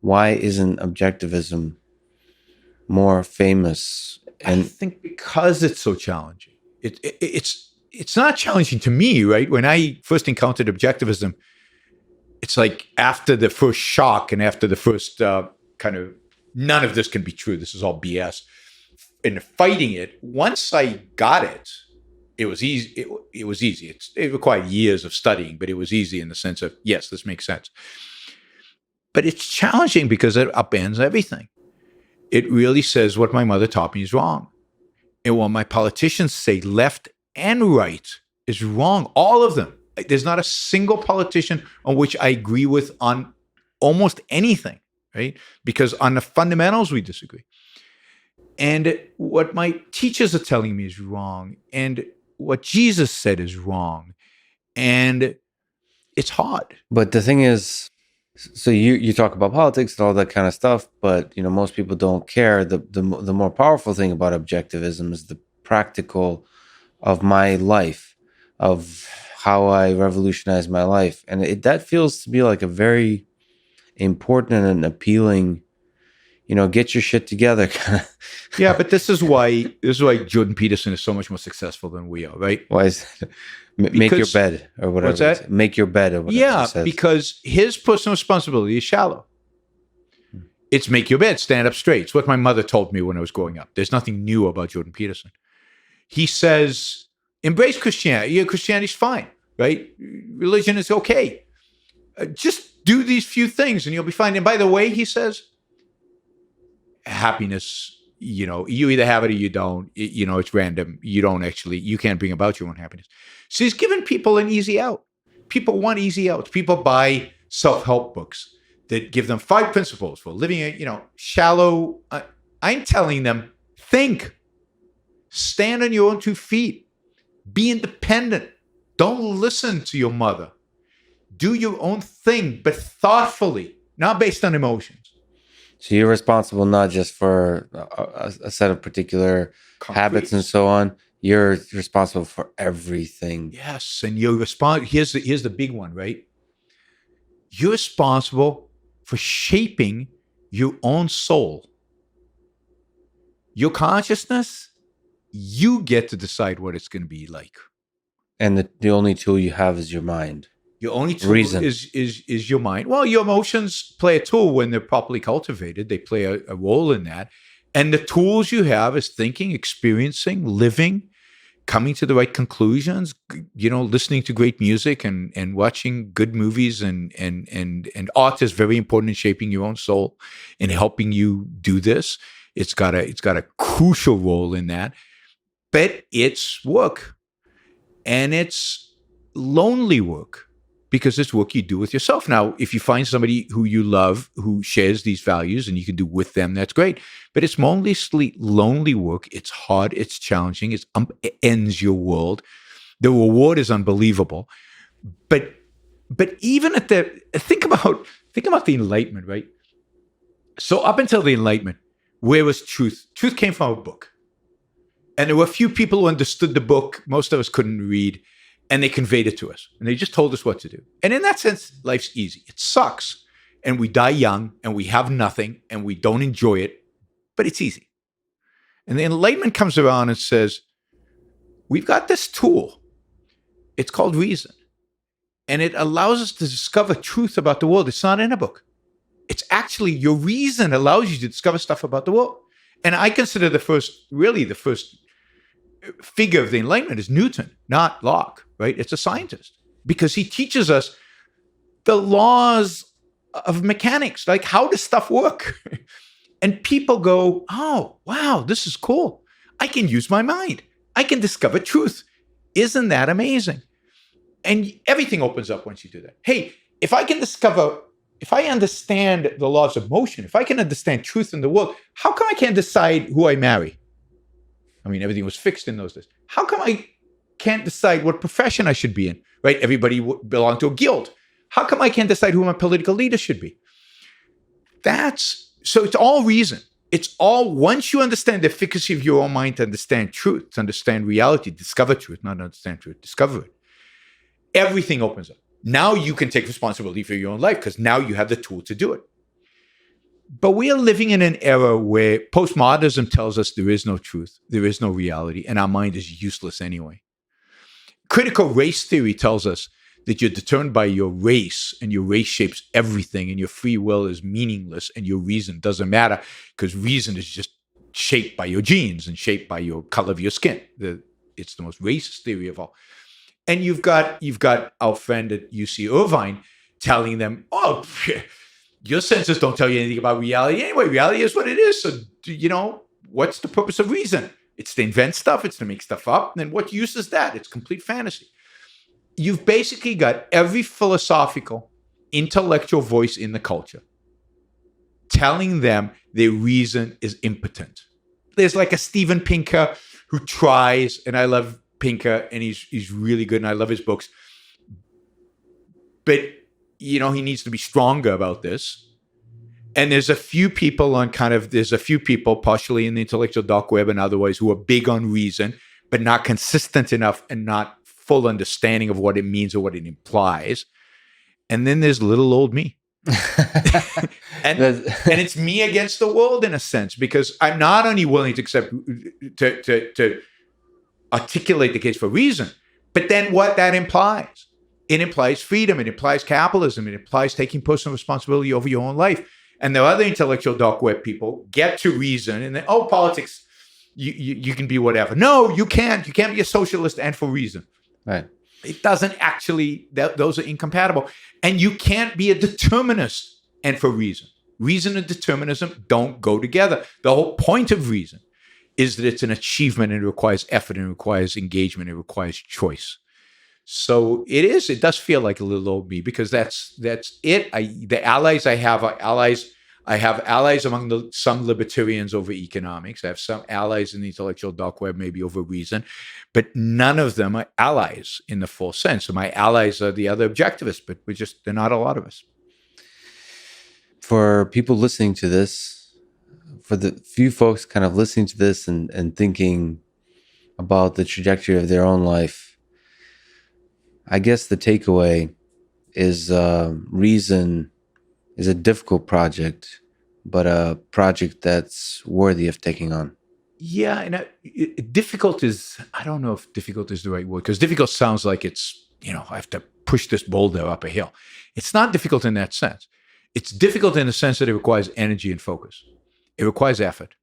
why isn't objectivism more famous? I think because it's so challenging. It's not challenging to me, right? When I first encountered objectivism, it's like after the first shock and after the first kind of, none of this can be true, this is all BS, and fighting it, once I got it, it was easy. It was easy. It required years of studying, but it was easy in the sense of, yes, this makes sense. But it's challenging because it upends everything. It really says what my mother taught me is wrong. And what my politicians say left and right is wrong. All of them. There's not a single politician on which I agree with on almost anything, right? Because on the fundamentals, we disagree. And what my teachers are telling me is wrong. And what Jesus said is wrong. And it's hard. But the thing is, so you talk about politics and all that kind of stuff, but most people don't care. The more powerful thing about objectivism is the practical of my life, of how I revolutionize my life, and that feels to be like a very important and appealing. Get your shit together kind of. Yeah, but this is why Jordan Peterson is so much more successful than we are, right? Why is that? Make your bed or whatever. What's that? Make your bed or whatever. Yeah, because his personal responsibility is shallow. It's make your bed, stand up straight. It's what my mother told me when I was growing up. There's nothing new about Jordan Peterson. He says, embrace Christianity. Yeah, Christianity's fine, right? Religion is okay. Just do these few things and you'll be fine. And by the way, he says, happiness, you either have it or you don't. It's random. You can't bring about your own happiness. So he's given people an easy out. People want easy outs. People buy self-help books that give them 5 principles for living shallow. I'm telling them, think, stand on your own 2 feet, be independent. Don't listen to your mother. Do your own thing, but thoughtfully, not based on emotions. So you're responsible not just for a set of particular habits and so on. You're responsible for everything. Yes, and you're responsible. Here's the big one, right? You're responsible for shaping your own soul. Your consciousness, you get to decide what it's going to be like. And the only tool you have is your mind. Your only tool is your mind. Well, your emotions play a tool when they're properly cultivated. They play a role in that. And the tools you have is thinking, experiencing, living, coming to the right conclusions, listening to great music and watching good movies and art is very important in shaping your own soul and helping you do this. It's got a crucial role in that. But it's work. And it's lonely work. Because it's work you do with yourself. Now, if you find somebody who you love, who shares these values and you can do with them, that's great. But it's mostly lonely work. It's hard. It's challenging. It ends your world. The reward is unbelievable. But even at think about the Enlightenment, right? So up until the Enlightenment, where was truth? Truth came from a book. And there were a few people who understood the book. Most of us couldn't read. And they conveyed it to us. And they just told us what to do. And in that sense, life's easy. It sucks. And we die young. And we have nothing. And we don't enjoy it. But it's easy. And the Enlightenment comes around and says, we've got this tool. It's called reason. And it allows us to discover truth about the world. It's not in a book. It's actually your reason allows you to discover stuff about the world. And I consider the first figure of the Enlightenment is Newton, not Locke, right? It's a scientist because he teaches us the laws of mechanics, like how does stuff work? And people go, oh, wow, this is cool. I can use my mind. I can discover truth. Isn't that amazing? And everything opens up once you do that. Hey, if I understand the laws of motion, if I can understand truth in the world, how come I can't decide who I marry? I mean, everything was fixed in those days. How come I can't decide what profession I should be in, right? Everybody belonged to a guild. How come I can't decide who my political leader should be? So it's all reason. It's all, once you understand the efficacy of your own mind to understand truth, to understand reality, discover truth, not understand truth, discover it. Everything opens up. Now you can take responsibility for your own life because now you have the tool to do it. But we are living in an era where postmodernism tells us there is no truth, there is no reality, and our mind is useless anyway. Critical race theory tells us that you're determined by your race, and your race shapes everything, and your free will is meaningless, and your reason doesn't matter because reason is just shaped by your genes and shaped by your color of your skin. It's the most racist theory of all. And you've got our friend at UC Irvine telling them, oh, your senses don't tell you anything about reality anyway. Reality is what it is. So, what's the purpose of reason? It's to invent stuff. It's to make stuff up. And what use is that? It's complete fantasy. You've basically got every philosophical, intellectual voice in the culture telling them their reason is impotent. There's like a Steven Pinker who tries, and I love Pinker, and he's really good, and I love his books. But, he needs to be stronger about this. And there's a few people partially in the intellectual dark web and otherwise who are big on reason, but not consistent enough and not full understanding of what it means or what it implies. And then there's little old me. and it's me against the world in a sense, because I'm not only willing to accept to articulate the case for reason, but then what that implies. It implies freedom, it implies capitalism, it implies taking personal responsibility over your own life. And the other intellectual dark web people get to reason and then, politics, you can be whatever. No, you can't. You can't be a socialist and for reason. Right. It doesn't actually, those are incompatible. And you can't be a determinist and for reason. Reason and determinism don't go together. The whole point of reason is that it's an achievement and it requires effort and it requires engagement, it requires choice. So it does feel like a little old me, because that's it. The allies I have are allies. I have allies among some libertarians over economics. I have some allies in the intellectual dark web, maybe over reason, but none of them are allies in the full sense. So my allies are the other objectivists, but they're not a lot of us. For people listening to this, for the few folks kind of listening to this and thinking about the trajectory of their own life, I guess the takeaway is reason is a difficult project, but a project that's worthy of taking on. Yeah, and difficult is, I don't know if difficult is the right word, because difficult sounds like it's, I have to push this boulder up a hill. It's not difficult in that sense. It's difficult in the sense that it requires energy and focus. It requires effort,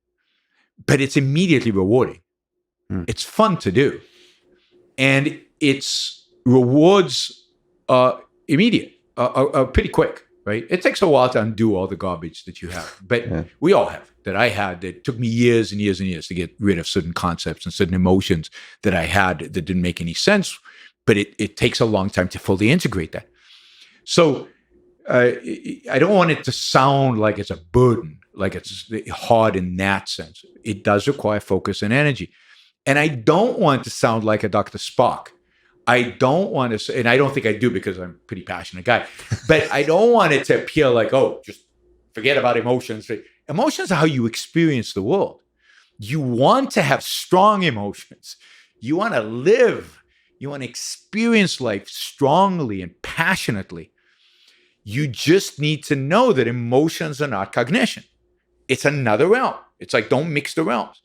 but it's immediately rewarding. It's fun to do. And its rewards are immediate, are pretty quick, right? It takes a while to undo all the garbage that you have, but we all have, that I had, that took me years and years and years to get rid of certain concepts and certain emotions that I had that didn't make any sense, but it takes a long time to fully integrate that. So I don't want it to sound like it's a burden, like it's hard in that sense. It does require focus and energy. And I don't want it to sound like a Dr. Spock. I don't want to say, and I don't think I do because I'm a pretty passionate guy, but I don't want it to appear like, just forget about emotions. Emotions are how you experience the world. You want to have strong emotions. You want to live. You want to experience life strongly and passionately. You just need to know that emotions are not cognition. It's another realm. It's like, don't mix the realms.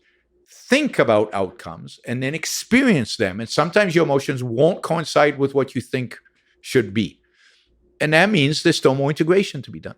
Think about outcomes and then experience them. And sometimes your emotions won't coincide with what you think should be. And that means there's still more integration to be done.